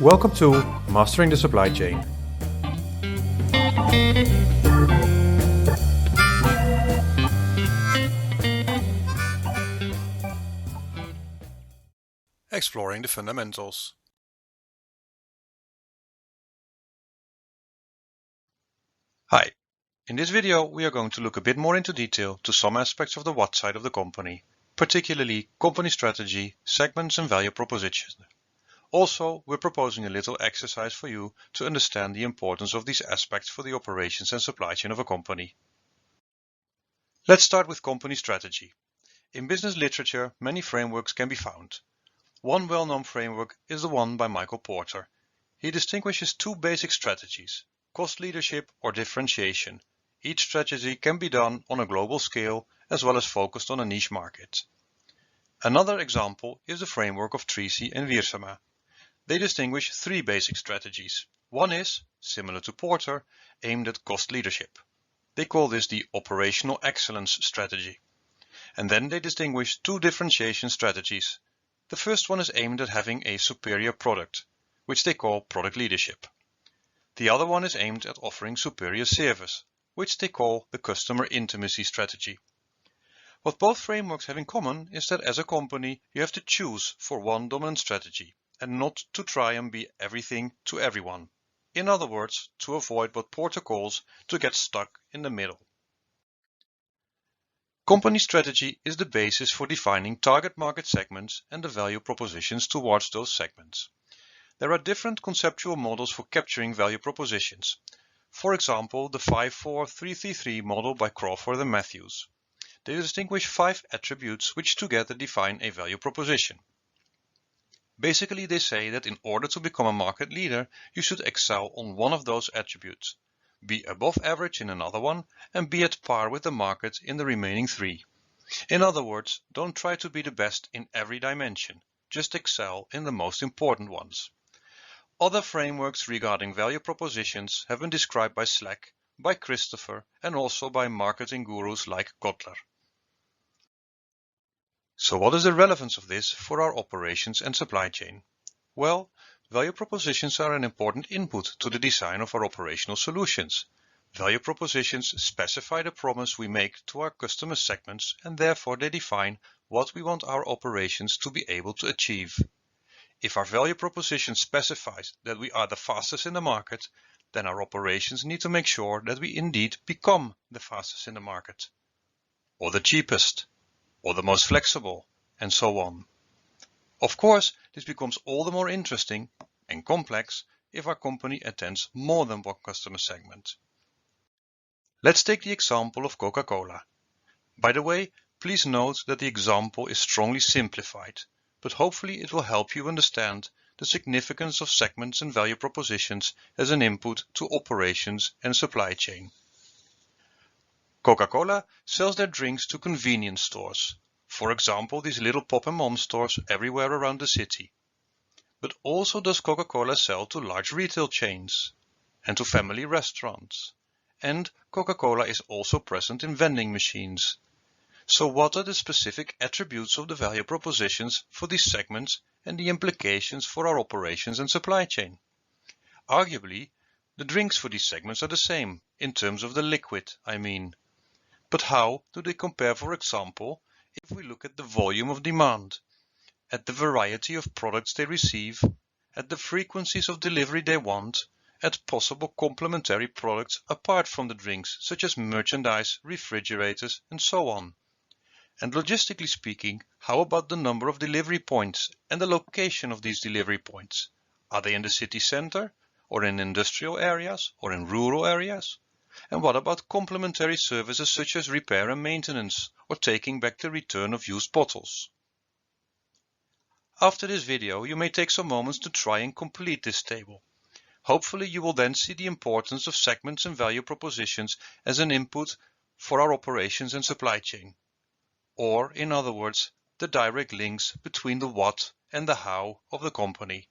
Welcome to Mastering the Supply Chain. Exploring the fundamentals. Hi, in this video we are going to look a bit more into detail to some aspects of the what side of the company, particularly company strategy, segments and value propositions. Also, we're proposing a little exercise for you to understand the importance of these aspects for the operations and supply chain of a company. Let's start with company strategy. In business literature, many frameworks can be found. One well-known framework is the one by Michael Porter. He distinguishes two basic strategies, cost leadership or differentiation. Each strategy can be done on a global scale as well as focused on a niche market. Another example is the framework of Tracy and Wiersema. They distinguish three basic strategies. One is, similar to Porter, aimed at cost leadership. They call this the operational excellence strategy. And then they distinguish two differentiation strategies. The first one is aimed at having a superior product, which they call product leadership. The other one is aimed at offering superior service, which they call the customer intimacy strategy. What both frameworks have in common is that as a company you have to choose for one dominant strategy and not to try and be everything to everyone. In other words, to avoid what Porter calls to get stuck in the middle. Company strategy is the basis for defining target market segments and the value propositions towards those segments. There are different conceptual models for capturing value propositions. For example, the 5-4-3-3-3 model by Crawford and Matthews. They distinguish 5 attributes which together define a value proposition. Basically, they say that in order to become a market leader, you should excel on one of those attributes, be above average in another one, and be at par with the market in the remaining 3. In other words, don't try to be the best in every dimension, just excel in the most important ones. Other frameworks regarding value propositions have been described by Slack, by Christopher, and also by marketing gurus like Kotler. So what is the relevance of this for our operations and supply chain? Well, value propositions are an important input to the design of our operational solutions. Value propositions specify the promise we make to our customer segments and therefore they define what we want our operations to be able to achieve. If our value proposition specifies that we are the fastest in the market, then our operations need to make sure that we indeed become the fastest in the market, or the cheapest, or the most flexible, and so on. Of course, this becomes all the more interesting and complex if our company attends more than one customer segment. Let's take the example of Coca-Cola. By the way, please note that the example is strongly simplified, but hopefully it will help you understand the significance of segments and value propositions as an input to operations and supply chain. Coca-Cola sells their drinks to convenience stores, for example these little pop and mom stores everywhere around the city. But also does Coca-Cola sell to large retail chains and to family restaurants. And Coca-Cola is also present in vending machines. So what are the specific attributes of the value propositions for these segments and the implications for our operations and supply chain? Arguably, the drinks for these segments are the same, in terms of the liquid, I mean. But how do they compare, for example, if we look at the volume of demand, at the variety of products they receive, at the frequencies of delivery they want, at possible complementary products apart from the drinks, such as merchandise, refrigerators, and so on? And logistically speaking, how about the number of delivery points and the location of these delivery points? Are they in the city center, or in industrial areas, or in rural areas? And what about complementary services such as repair and maintenance, or taking back the return of used bottles? After this video, you may take some moments to try and complete this table. Hopefully you will then see the importance of segments and value propositions as an input for our operations and supply chain. Or, in other words, the direct links between the what and the how of the company.